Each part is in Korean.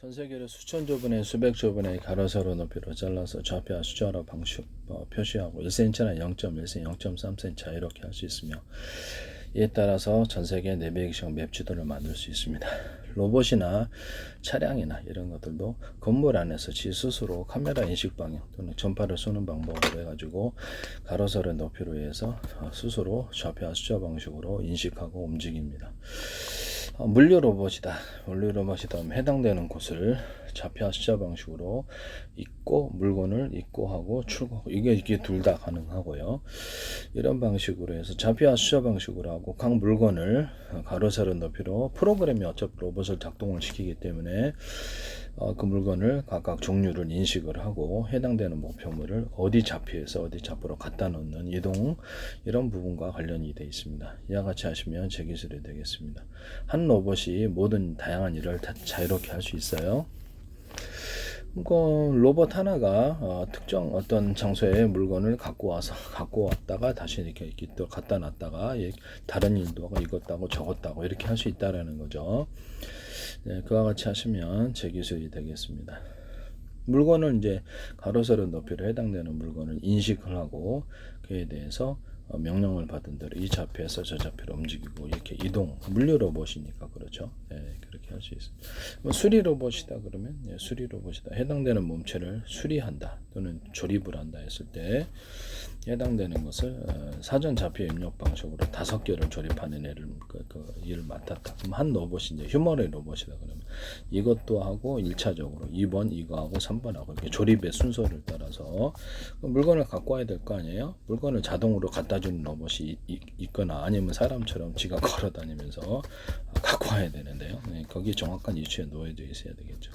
전 세계를 수천조 분의 수백조 분의 가로 세로 높이로 잘라서 좌표와 숫자로 방식 표시하고 1cm나 0.1cm, 0.3cm 이렇게 할 수 있으며 이에 따라서 전 세계 내비게이션 맵 지도를 만들 수 있습니다. 로봇이나 차량이나 이런 것들도 건물 안에서 지 스스로 카메라 인식 방향 또는 전파를 쏘는 방법으로 해가지고 가로 세로 높이로 해서 스스로 좌표와 숫자 방식으로 인식하고 움직입니다. 물류 로봇이다. 물류 로봇이다 하면 해당되는 곳을 좌표와 숫자 방식으로 입고 물건을 입고하고 출고 이게 둘 다 가능하고요. 이런 방식으로 해서 좌표와 숫자 방식으로 하고 각 물건을 가로 세로 높이로 프로그램이 어차피 로봇을 작동을 시키기 때문에 그 물건을 각각 종류를 인식을 하고 해당되는 목표물을 어디 좌표에서 어디 좌표로 갖다 놓는 이동 이런 부분과 관련이 되어 있습니다. 이와 같이 하시면 제 기술이 되겠습니다. 한 로봇이 모든 다양한 일을 다 자유롭게 할 수 있어요. 로봇 하나가 특정 어떤 장소에 물건을 갖고 왔다가 다시 이렇게 또 갖다 놨다가 다른 일도 하고 이것도 저것도 하고 이렇게 할 수 있다라는 거죠. 네, 그와 같이 하시면 제 기술이 되겠습니다. 물건을 이제 가로 세로 높이로 해당되는 물건을 인식을 하고 그에 대해서 명령을 받은 대로 이 좌표에서 저 좌표로 움직이고 이렇게 이동 물류 로봇이니까 그렇죠. 네, 그렇게 할 수 있습니다. 수리 로봇이다 그러면 수리 로봇이다 해당되는 몸체를 수리한다 또는 조립을 한다 했을 때 해당되는 것을 사전 좌표 입력 방식으로 5개를 조립하는 일을 맡았다. 그럼 한 로봇이 이제 휴머노이드 로봇이다 그러면 이것도 하고 1차적으로 2번 이거 하고 3번 하고 이렇게 조립의 순서를 따라서 물건을 갖고 와야 될 거 아니에요. 물건을 자동으로 갖다 주는 로봇이 있거나 아니면 사람처럼 지가 걸어 다니면서 갖고 와야 되는데요. 네, 거기 정확한 위치에 놓여져 있어야 되겠죠.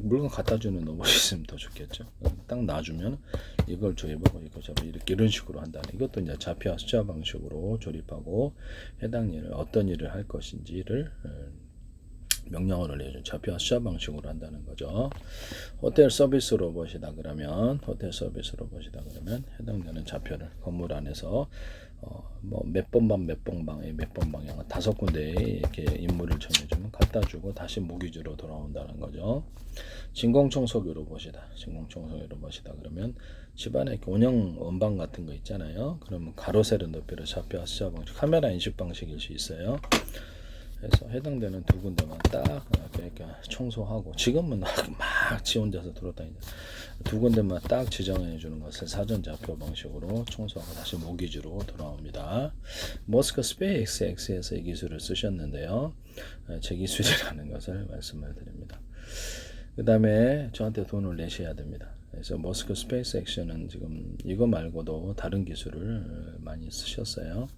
물건 갖다 주는 로봇이 있으면 더 좋겠죠. 딱 놔주면 이걸 조립하고 이거 잡아 이렇게 이런 식으로 한다는 이것도 이제 좌표와 숫자 방식으로 조립하고 해당 일을 어떤 일을 할 것인지를 명령어를 내준 좌표와 숫자 방식으로 한다는 거죠. 호텔 서비스 로봇이다 그러면 해당되는 좌표를 건물 안에서 몇 번 방에 몇 번 방향을 5군데에 이렇게 임무를 정해주면 갖다 주고 다시 모기지로 돌아온다는 거죠. 진공청소기 로봇이다 그러면 집안에 이렇게 원형 원방 같은 거 있잖아요. 그러면 가로 세로 높이로 좌표와 숫자 방식 카메라 인식 방식일 수 있어요. 그래서 해당되는 두 군데만 딱 이렇게 청소하고 지금은 막 지 혼자서 돌아다니는 두 군데만 딱 지정해 주는 것을 사전 좌표 방식으로 청소하고 다시 모기지로 돌아옵니다. 머스크 스페이스X에서 이 기술을 쓰셨는데요. 제 기술이라는 것을 말씀을 드립니다. 그 다음에 저한테 돈을 내셔야 됩니다. 그래서 머스크 스페이스X는 지금 이거 말고도 다른 기술을 많이 쓰셨어요.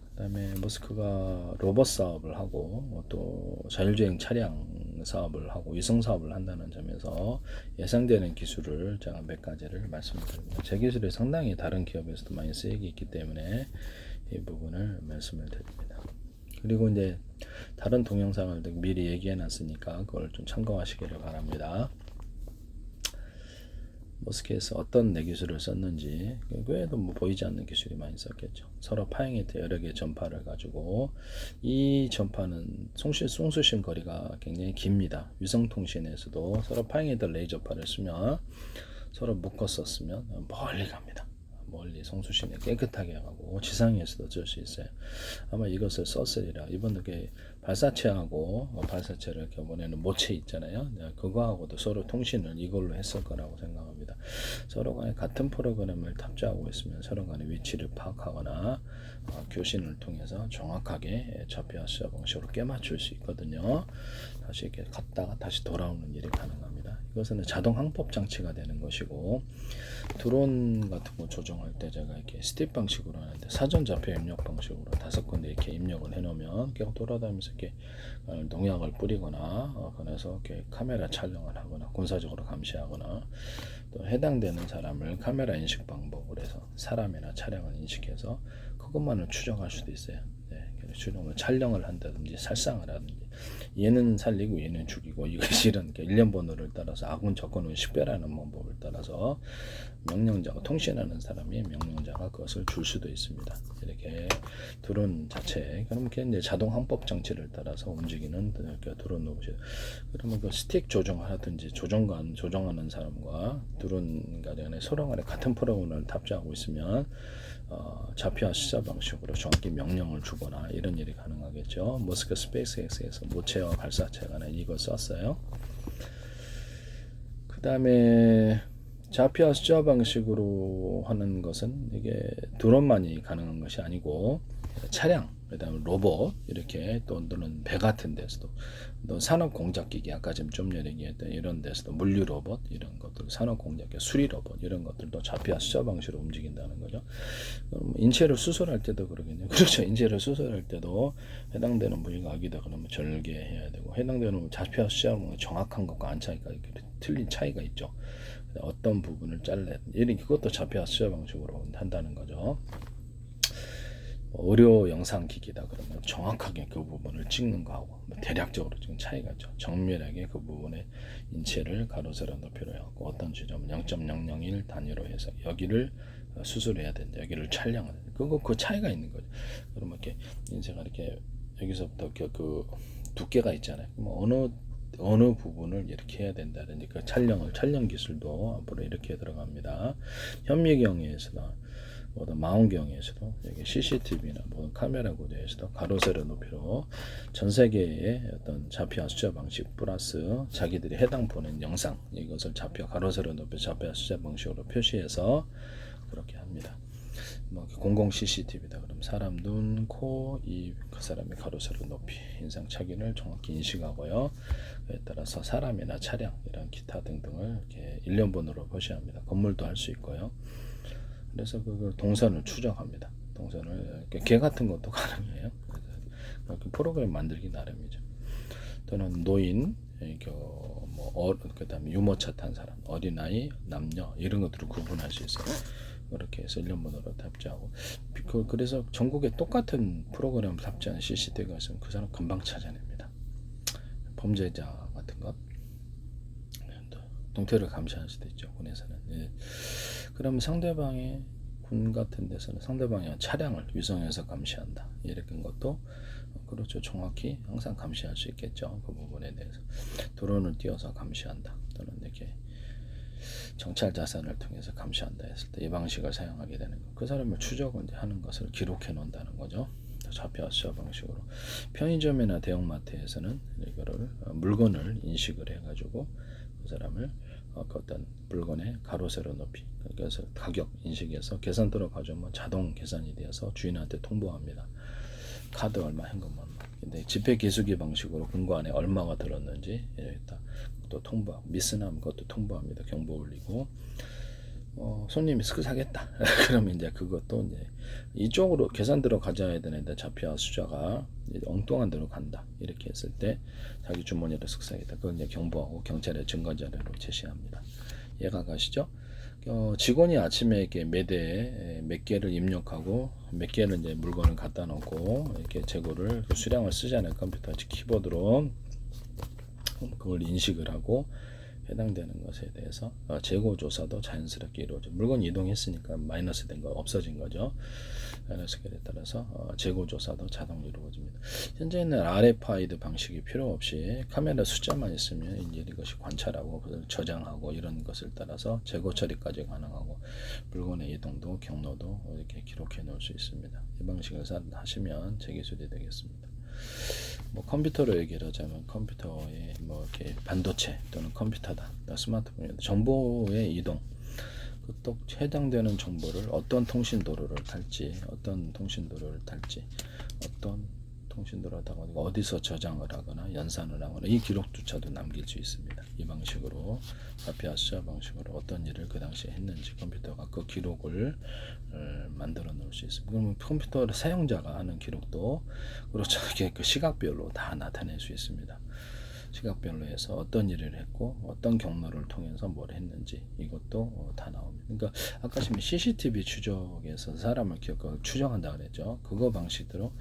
그 다음에 머스크가 로봇 사업을 하고 또 자율주행 차량 사업을 하고 위성 사업을 한다는 점에서 예상되는 기술을 제가 몇 가지를 말씀드립니다. 제 기술이 상당히 다른 기업에서도 많이 쓰이기 있기 때문에 이 부분을 말씀을 드립니다. 그리고 이제 다른 동영상을 미리 얘기해 놨으니까 그걸 좀 참고하시기를 바랍니다. 머스크에서 어떤 내 기술을 썼는지 그 외에도 보이지 않는 기술이 많이 썼겠죠. 서로 파행했던 여러 개의 전파를 가지고 이 전파는 송수신 거리가 굉장히 깁니다. 위성통신에서도 서로 파행했던 레이저파를 쓰면 서로 묶어 썼으면 멀리 갑니다. 멀리 송수신에 깨끗하게 하고 지상에서도 쓸 수 있어요. 아마 이것을 썼으리라. 이번에 발사체하고 발사체를 이렇게 보내는 모체 있잖아요. 그거하고도 서로 통신을 이걸로 했을 거라고 생각합니다. 서로 간에 같은 프로그램을 탑재하고 있으면 서로 간의 위치를 파악하거나 교신을 통해서 정확하게 좌표와 숫자 방식으로 깨맞출 수 있거든요. 다시 이렇게 갔다가 다시 돌아오는 일이 가능합니다. 이것은 자동 항법 장치가 되는 것이고 드론 같은 거 조정할 때 제가 이렇게 스틱 방식으로 하는데 사전 좌표 입력 방식으로 5군데 이렇게 입력을 해놓으면 계속 돌아다니면서 이렇게 농약을 뿌리거나 그래서 이렇게 카메라 촬영을 하거나 군사적으로 감시하거나 또 해당되는 사람을 카메라 인식 방법으로 해서 사람이나 차량을 인식해서 그것만을 추정할 수도 있어요. 네, 추정을 촬영을 한다든지 살상을 하든지 얘는 살리고 얘는 죽이고 이것이 이런 일련 번호를 따라서 아군 적군을 식별하는 방법을 따라서 명령자가 통신하는 사람이 명령자가 그것을 줄 수도 있습니다. 이렇게 드론 자체 그러면 이제 자동 항법 장치를 따라서 움직이는 드론 로봇이 그러면 그 스틱 조정을 하든지 조정하는 사람과 드론 간에 서로 간에 같은 프로그램을 탑재하고 있으면 좌표와 숫자 방식으로 정확히 명령을 주거나 이런 일이 가능하겠죠. 머스크 스페이스X에서 모체와 발사체 간에 이걸 썼어요. 그 다음에 좌표와 숫자 방식으로 하는 것은 이게 드론만이 가능한 것이 아니고 차량, 그다음에 로봇 이렇게 또는 배 같은 데서도 또 산업 공작기기 아까 좀 얘기했던 이런 데서도 물류 로봇 이런 것들 산업 공작기 수리 로봇 이런 것들도 좌표와 숫자 방식으로 움직인다는 거죠. 인체를 수술할 때도 그러겠네요. 그렇죠. 인체를 수술할 때도 해당되는 부위가 악이다 그러면 절개해야 되고 해당되는 좌표와 숫자 정확한 것과 안 차이가 틀린 차이가 있죠. 어떤 부분을 잘라야 이런 그것도 좌표와 숫자 방식으로 한다는 거죠. 의료 영상 기기다 그러면 정확하게 그 부분을 찍는 거하고 대략적으로 지금 차이가 있죠. 정밀하게 그 부분의 인체를 가로 세로 높이로 해갖고 어떤 지점은 0.001 단위로 해서 여기를 수술해야 된다. 여기를 촬영해야 된다. 그 차이가 있는 거죠. 그러면 이렇게 인체가 이렇게 여기서부터 그 두께가 있잖아요. 어느 부분을 이렇게 해야 된다든지 그 촬영 기술도 앞으로 이렇게 들어갑니다. 현미경에서도 모든 망원경에서도 여기 CCTV나 모든 카메라 구조에서도 가로 세로 높이로 전 세계의 어떤 좌표와 숫자 방식 플러스 자기들이 해당 보낸 영상 이것을 좌표 가로 세로 높이 좌표와 숫자 방식으로 표시해서 그렇게 합니다. 뭐 공공 CCTV다 그러면 사람 눈, 코, 입 그 사람의 가로 세로 높이 인상 착인을 정확히 인식하고요. 그에 따라서 사람이나 차량 이런 기타 등등을 이렇게 일련번호로 표시합니다. 건물도 할 수 있고요. 그래서 그 동선을 추정합니다. 동선을 개 같은 것도 가능해요. 그래서 프로그램 만들기 나름이죠. 또는 노인, 그다음에 유모차 탄 사람, 어린아이, 남녀 이런 것들을 구분할 수 있어요. 그렇게 해서 일련번호로 탑재하고 그래서 전국에 똑같은 프로그램을 탑재한 CCTV가 있으면 그 사람 금방 찾아냅니다. 범죄자 같은 것 동태를 감시할 수도 있죠. 군에서는. 예. 그럼 상대방의 군 같은 데서는 상대방의 차량을 위성에서 감시한다. 이런 것도 그렇죠. 정확히 항상 감시할 수 있겠죠. 그 부분에 대해서 드론을 띄워서 감시한다. 또는 이렇게 정찰 자산을 통해서 감시한다 했을 때 이 방식을 사용하게 되는 거. 그 사람을 추적을 하는 것을 기록해 놓는다는 거죠. 좌표와 숫자 방식으로 편의점이나 대형마트에서는 이거를 물건을 인식을 해가지고 그 사람을 어떤 물건의 가로 세로 높이 그래서 가격 인식해서 계산대로 가져오면 자동 계산이 되어서 주인한테 통보합니다. 카드 얼마 현금 얼마. 근데 지폐 기수기 방식으로 금고 안에 얼마가 들었는지 이랬다. 또 통보하고 미스나면 그것도 통보합니다. 경보 올리고 손님이 사겠다. 그러면 이제 그것도 이제 이쪽으로 계산대로 가져야 되는데 좌표와 숫자가 엉뚱한 데로 간다. 이렇게 했을 때 자기 주머니로 쓱사겠다. 그걸 이제 경보하고 경찰에 증거 자료로 제시합니다. 이해가 가시죠? 직원이 아침에 이렇게 매대에 몇 개를 입력하고 몇 개는 이제 물건을 갖다 놓고 이렇게 재고를 수량을 쓰잖아요. 컴퓨터 키보드로 그걸 인식을 하고 해당되는 것에 대해서 재고 조사도 자연스럽게 이루어져. 물건 이동했으니까 마이너스 된 거 없어진 거죠. 마이너스에 따라서 재고 조사도 자동으로 이루어집니다. 현재는 RFID 방식이 필요 없이 카메라 숫자만 있으면 이제 이것이 관찰하고 저장하고 이런 것을 따라서 재고 처리까지 가능하고 물건의 이동도 경로도 이렇게 기록해 놓을 수 있습니다. 이 방식을 하시면 재기술이 되겠습니다. 뭐 컴퓨터로 얘기를 하자면 컴퓨터에 뭐 이렇게 반도체 또는 컴퓨터다, 스마트폰이다, 정보의 이동, 또 해당되는 정보를 어떤 통신도로를 탈지, 어떤 통신도로다가 어디서 저장을 하거나 연산을 하거나 이 기록조차도 남길 수 있습니다. 이 방식으로 좌표와 숫자 방식으로 어떤 일을 그 당시에 했는지 컴퓨터가 그 기록을 만들어 놓을 수 있습니다. 그러면 컴퓨터 사용자가 하는 기록도 그렇죠. 이렇게 그 시각별로 다 나타낼 수 있습니다. 시각별로 해서 어떤 일을 했고 어떤 경로를 통해서 뭘 했는지 이것도 다 나옵니다. 그러니까 아까 CCTV 추적에서 사람을 추정한다 그랬죠. 그거 방식대로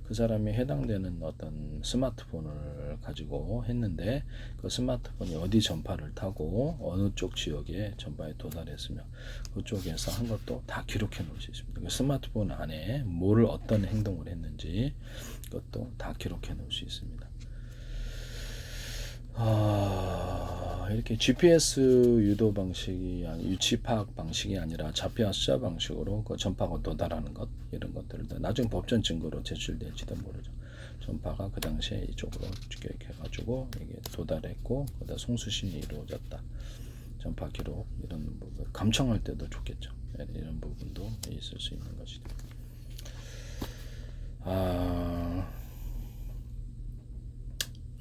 그 사람이 해당되는 어떤 스마트폰을 가지고 했는데 그 스마트폰이 어디 전파를 타고 어느 쪽 지역에 전파에 도달했으며 그쪽에서 한 것도 다 기록해 놓을 수 있습니다. 그 스마트폰 안에 뭐를 어떤 행동을 했는지 그것도 다 기록해 놓을 수 있습니다. 이렇게 GPS 유도 방식이 위치 파악 방식이 아니라 좌표와 숫자 방식으로 그 전파가 도달하는 것 이런 것들을 나중에 법전 증거로 제출될지도 모르죠. 전파가 그 당시에 이쪽으로 이렇게 해가지고 이게 도달했고 그다 송수신이 이루어졌다. 전파 기록 이런 부분 감청할 때도 좋겠죠. 이런 부분도 있을 수 있는 것이죠.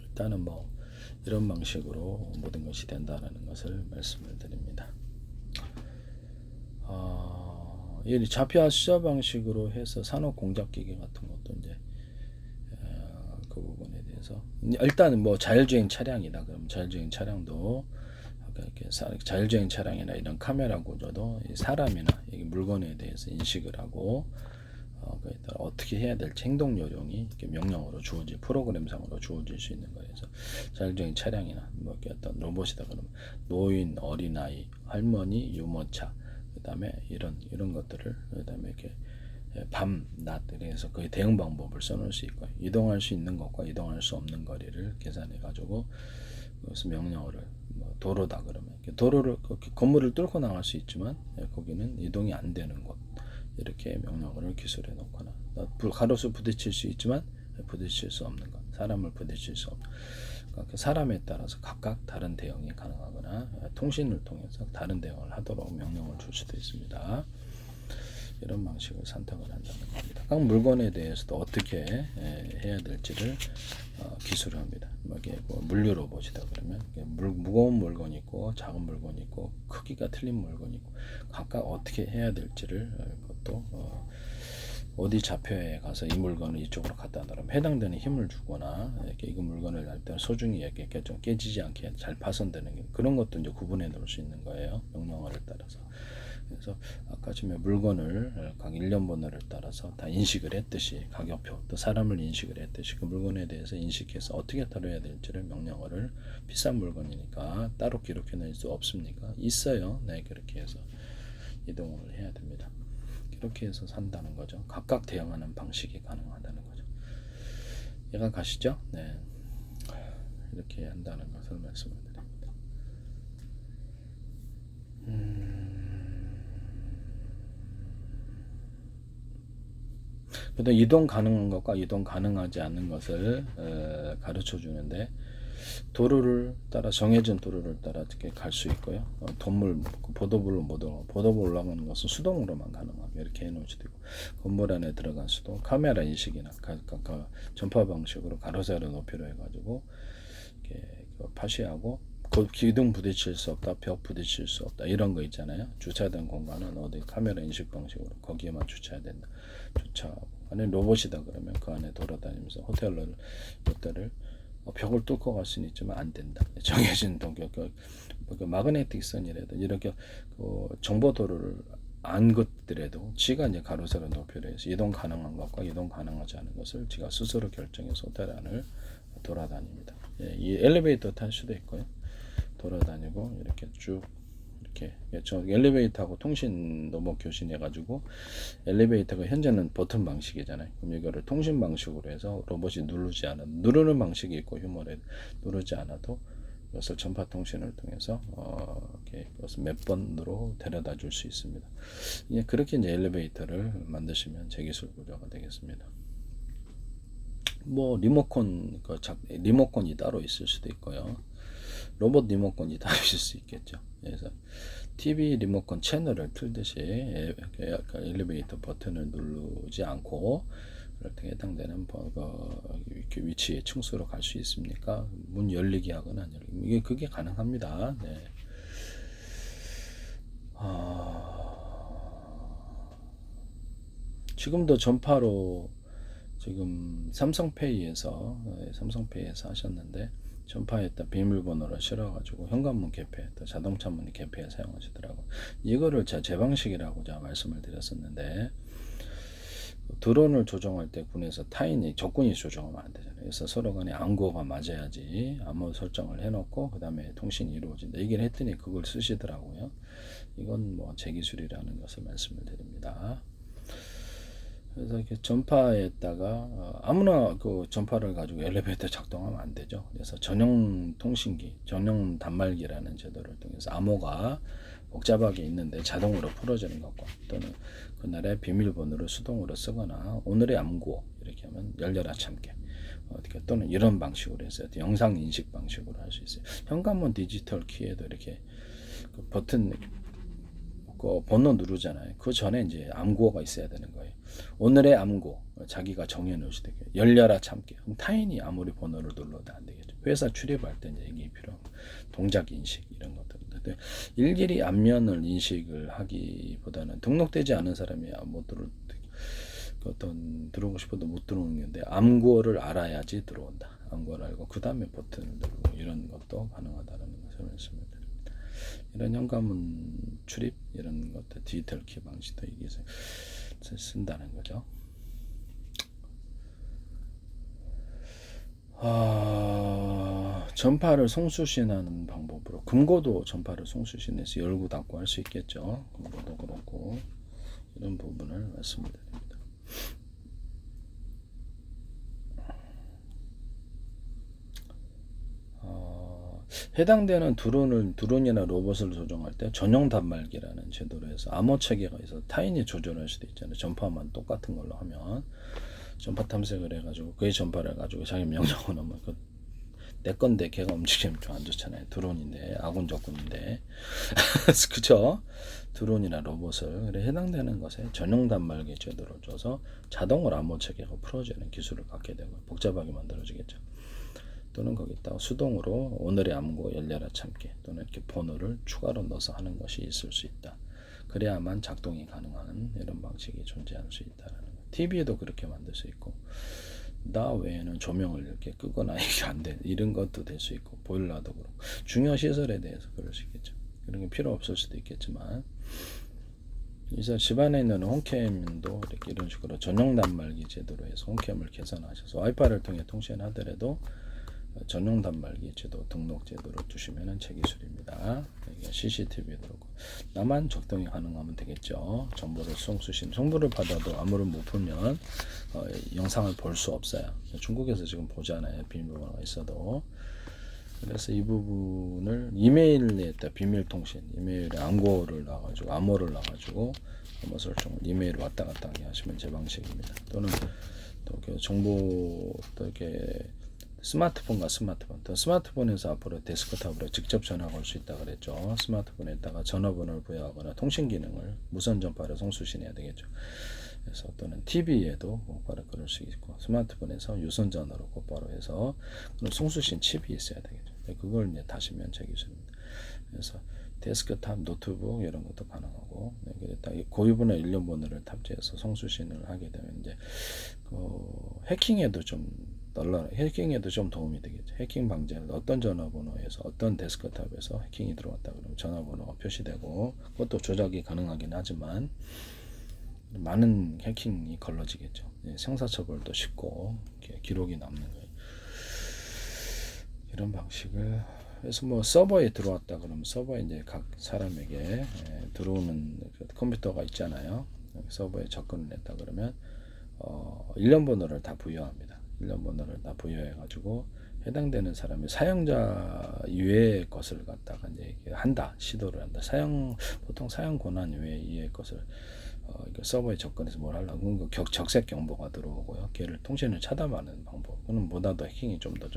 일단은 뭐 이런 방식으로 모든 것이 된다는 것을 말씀을 드립니다. 이 좌표와 숫자 방식으로 해서 산업 공작기계 같은 것도 이제 그 부분에 대해서 일단은 뭐 자율주행 차량이다. 그럼 자율주행 차량도 이렇게 자율주행 차량이나 이런 카메라 구조도 사람이나 물건에 대해서 인식을 하고 그에 따라 어떻게 해야 될지 행동 요령이 이렇게 명령으로 주어질 프로그램상으로 주어질 수 있는 거예요. 그래서 자율주행 차량이나 뭐 이렇게 어떤 로봇이다 그러면 노인, 어린아이, 할머니, 유모차, 그다음에 이런 것들을 그다음에 이렇게 밤, 낮 이래서 그 대응 방법을 써놓을 수 있고 이동할 수 있는 것과 이동할 수 없는 거리를 계산해 가지고 그래서 명령어를 뭐 도로다 그러면 도로를 건물을 뚫고 나갈 수 있지만 거기는 이동이 안 되는 곳 이렇게 명령어를 기술해 놓거나 가로수 부딪힐 수 있지만 부딪힐 수 없는 것 사람을 부딪힐 수 없는 그러니까 사람에 따라서 각각 다른 대응이 가능하거나 통신을 통해서 다른 대응을 하도록 명령을 줄 수도 있습니다. 이런 방식을 선택을 한다는 겁니다. 각 물건에 대해서도 어떻게 해야 될지를 기술합니다. 뭐 물류 로봇이다 그러면 무거운 물건이 있고 작은 물건이 있고 크기가 틀린 물건이 있고 각각 어떻게 해야 될지를 그것도 어디 좌표에 가서 이 물건을 이쪽으로 갖다 놓으면 해당되는 힘을 주거나 이렇게 이 물건을 할 때 소중히 이렇게 좀 깨지지 않게 잘 파손되는 그런 것도 이제 구분해 놓을 수 있는 거예요. 명령어를 따라서. 그래서 아까 전에 물건을 각 일련 번호를 따라서 다 인식을 했듯이 가격표 또 사람을 인식을 했듯이 그 물건에 대해서 인식해서 어떻게 다뤄야 될지를 명령어를 비싼 물건이니까 따로 기록해 낼 수 없습니까? 있어요. 네, 그렇게 해서 이동을 해야 됩니다. 이렇게 해서 산다는 거죠. 각각 대응하는 방식이 가능하다는 거죠. 이해가 가시죠? 네, 이렇게 한다는 것을 말씀을 드립니다. 그다음 이동 가능한 것과 이동 가능하지 않는 것을 가르쳐 주는데 도로를 따라 정해진 도로를 따라 이렇게 갈 수 있고요. 건물 보도블로 보도블로 올라가는 것은 수동으로만 가능하게 이렇게 해놓을 수도 있고 건물 안에 들어갈 수도 카메라 인식이나 전파 방식으로 가로세로 높이로 해가지고 이렇게 파시하고 기둥 부딪힐 수 없다, 벽 부딪힐 수 없다 이런 거 있잖아요. 주차된 공간은 어디 카메라 인식 방식으로 거기에만 주차해야 된다. 주차하고 안에 로봇이다 그러면 그 안에 돌아다니면서 호텔을 벽을 뚫고 갈 수는 있지만 안 된다. 정해진 동격 마그네틱 선이라도 이렇게 정보도로를 안 걷더라도 지가 이제 가로세로 높이로 해서 이동 가능한 것과 이동 가능하지 않은 것을 지가 스스로 결정해서 호텔 안을 돌아다닙니다. 이 엘리베이터 탈 수도 있고요. 돌아다니고 이렇게 쭉 이렇게 엘리베이터하고 통신도 뭐 교신해가지고 엘리베이터가 현재는 버튼 방식이잖아요. 그럼 이거를 통신 방식으로 해서 로봇이 누르는 방식이 있고 휴머레 누르지 않아도 이것을 전파 통신을 통해서 이렇게 이것을 몇 번으로 데려다 줄 수 있습니다. 그렇게 이제 엘리베이터를 만드시면 제기술 구조가 되겠습니다. 뭐 리모컨이 따로 있을 수도 있고요. 로봇 리모컨이 따로 있을 수 있겠죠. 그래서 TV 리모컨 채널을 틀듯이 엘리베이터 버튼을 누르지 않고 그럴 때 해당되는 위치의 층수로 갈 수 있습니까? 문 열리기 하거나 안 열리기 그게 가능합니다. 네. 지금도 전파로 지금 삼성페이에서 하셨는데 전파에다 비밀번호를 실어가지고 현관문 개폐, 또 자동차 문 개폐에 사용하시더라고. 이거를 제 방식이라고 제가 말씀을 드렸었는데 드론을 조종할 때 군에서 타인이 적군이 조종하면 안 되잖아요. 그래서 서로 간에 암호가 맞아야지 암호 설정을 해놓고 그 다음에 통신이 이루어진다. 얘기를 했더니 그걸 쓰시더라고요. 이건 뭐 제 기술이라는 것을 말씀을 드립니다. 그래서 이렇게 전파에다가 아무나 그 전파를 가지고 엘리베이터 작동하면 안 되죠. 그래서 전용 통신기, 전용 단말기라는 제도를 통해서 암호가 복잡하게 있는데 자동으로 풀어지는 것과 또는 그날의 비밀번호를 수동으로 쓰거나 오늘의 암구 이렇게 하면 열려라 참깨 어떻게 또는 이런 방식으로 해서 영상 인식 방식으로 할 수 있어요. 현관문 디지털 키에도 이렇게 그 버튼 그 번호 누르잖아요. 그 전에 이제 암구어가 있어야 되는 거예요. 오늘의 암구 자기가 정해놓으시 되게 열려라 참깨. 그럼 타인이 아무리 번호를 눌러도 안 되겠죠. 회사 출입할 때 이제 이게 필요한 동작 인식 이런 것들. 근데 일일이 안면을 인식을 하기보다는 등록되지 않은 사람이 못 들어올 어떤 들어오고 싶어도 못 들어오는 건데 암구어를 알아야지 들어온다. 암구어를 알고 그 다음에 버튼을 누르고 이런 것도 가능하다는 것을 말씀드립니다. 이런 현관문 출입 이런 것들 디지털 키 방식도 이게 쓴다는 거죠. 전파를 송수신하는 방법으로 금고도 전파를 송수신해서 열고 닫고 할 수 있겠죠. 금고도 그렇고 이런 부분을 말씀을 드립니다. 해당되는 드론이나 로봇을 조종할 때 전용 단말기라는 제도로 해서 암호 체계가 있어서 타인이 조절할 수도 있잖아요. 전파만 똑같은 걸로 하면 전파 탐색을 해가지고 그의 전파를 가지고 자기 명령을 넣으면 내 건데 걔가 움직이면 좀 안 좋잖아요. 드론인데 아군 적군인데 그쵸? 드론이나 로봇을 해당되는 것에 전용 단말기 제도를 줘서 자동으로 암호 체계가 풀어지는 기술을 갖게 되고 복잡하게 만들어지겠죠. 또는 거기다가 수동으로 오늘의 암구 열려라 참깨 또는 이렇게 번호를 추가로 넣어서 하는 것이 있을 수 있다. 그래야만 작동이 가능한 이런 방식이 존재할 수 있다는 거. TV에도 그렇게 만들 수 있고 나 외에는 조명을 이렇게 끄거나 이게 안 돼. 이런 것도 될 수 있고 보일러도 그렇고 중요 시설에 대해서 그럴 수 있겠죠. 그런 게 필요 없을 수도 있겠지만 이제 집안에 있는 홈캠도 이렇게 이런 식으로 전용 단말기 제도로 해서 홈캠을 개선하셔서 와이파이를 통해 통신하더라도 전용 단말기 제도 등록 제도로 두시면은 제 기술입니다. 이게 CCTV도 그렇고 나만 작동이 가능하면 되겠죠. 정보를 송수신 정보를 받아도 아무런 못 보면 영상을 볼 수 없어요. 중국에서 지금 보잖아요. 비밀번호가 있어도. 그래서 이 부분을 이메일에다 비밀 통신, 이메일에 암호를 놔가지고 암호 설정을 이메일 왔다 갔다 하게 하시면 제 방식입니다. 또는 또 정보 또 이렇게 스마트폰과 또 스마트폰에서 앞으로 데스크탑으로 직접 전화 걸 수 있다 그랬죠. 스마트폰에다가 전화번호를 부여하거나 통신 기능을 무선 전파로 송수신해야 되겠죠. 그래서 또는 TV에도 곧바로 그럴 수 있고 스마트폰에서 유선 전화로 곧바로 해서 그런 송수신 칩이 있어야 되겠죠. 그걸 이제 다시면 제 기술입니다. 그래서 데스크탑, 노트북 이런 것도 가능하고 고유번호 일련번호를 탑재해서 송수신을 하게 되면 이제 해킹에도 좀 도움이 되겠죠. 해킹 방지는 어떤 전화번호에서 어떤 데스크탑에서 해킹이 들어왔다 그러면 전화번호가 표시되고 그것도 조작이 가능하긴 하지만 많은 해킹이 걸러지겠죠. 형사처벌도 쉽고 기록이 남는 거예요. 이런 방식을 그래서 뭐 서버에 들어왔다 그러면 서버에 이제 각 사람에게 들어오는 컴퓨터가 있잖아요. 서버에 접근을 했다 그러면 일련번호를 다 부여합니다. 일련번호를 다 부여해가지고 해당되는 사람이 사용자 이외의 것을 갖다가 이제 시도를 한다. 보통 사용 권한 이외의 것을 서버에 접근해서 뭘 하려고 적색 경보가 들어오고요. 걔를 통신을 차단하는 방법. 그는 보다도 해킹이 좀 더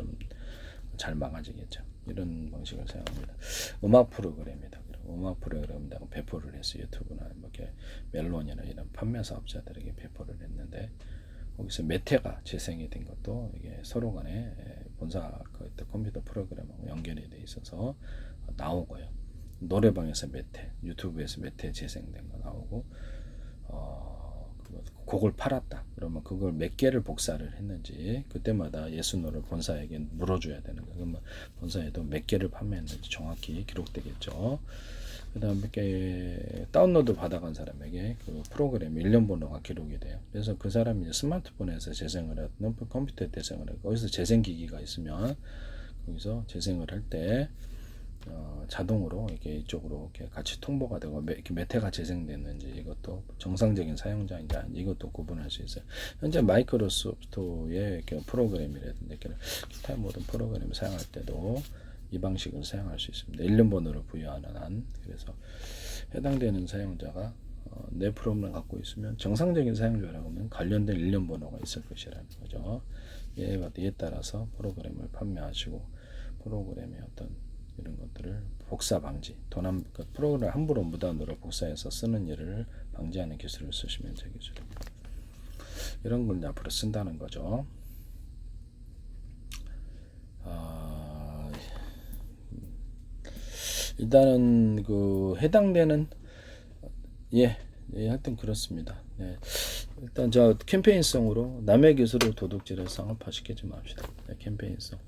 잘 막아지겠죠. 이런 방식을 사용합니다. 음악 프로그램이다. 음악 프로그램에다 배포를 해서 유튜브나 이렇게 멜론이나 이런 판매 사업자들에게 배포를 했는데 거기서 메테가 재생이 된 것도 이게 서로 간에 본사 컴퓨터 프로그램하고 연결이 돼 있어서 나오고요. 노래방에서 메테, 유튜브에서 메테 재생된 거 나오고 곡을 팔았다. 그러면 그걸 몇 개를 복사를 했는지 그때마다 예수노를 본사에게 물어줘야 되는 거예요. 그러면 본사에도 몇 개를 판매했는지 정확히 기록되겠죠. 그다음에 이렇게 다운로드 받아간 사람에게 그 프로그램 1년 번호가 기록이 돼요. 그래서 그 사람이 이제 스마트폰에서 재생을 하든 컴퓨터에 재생을 하고 거기서 재생 기기가 있으면 거기서 재생을 할 때 자동으로 이렇게 이쪽으로 이렇게 같이 통보가 되고 이렇게 몇 회가 재생됐는지 이것도 정상적인 사용자인지 아닌지 이것도 구분할 수 있어요. 현재 마이크로소프트의 이렇게 프로그램이라든지 기타 모든 프로그램을 사용할 때도 이 방식을 사용할 수 있습니다. 1년 번호를 부여하는 한. 그래서 해당되는 사용자가 내 프로그램을 갖고 있으면 정상적인 사용자라고 하면 관련된 1년 번호가 있을 것이라는 거죠. 이에 따라서 프로그램을 판매하시고 프로그램의 어떤 이런 것들을 복사 방지, 그 프로그램을 함부로 무단으로 복사해서 쓰는 일을 방지하는 기술을 쓰시면 제 기술입니다. 이런 걸 앞으로 쓴다는 거죠. 일단은 그 해당되는 하여튼 그렇습니다. 네. 일단 저 캠페인성으로 남의 기술을 도둑질해서 상업화시키지 맙시다. 네, 캠페인성.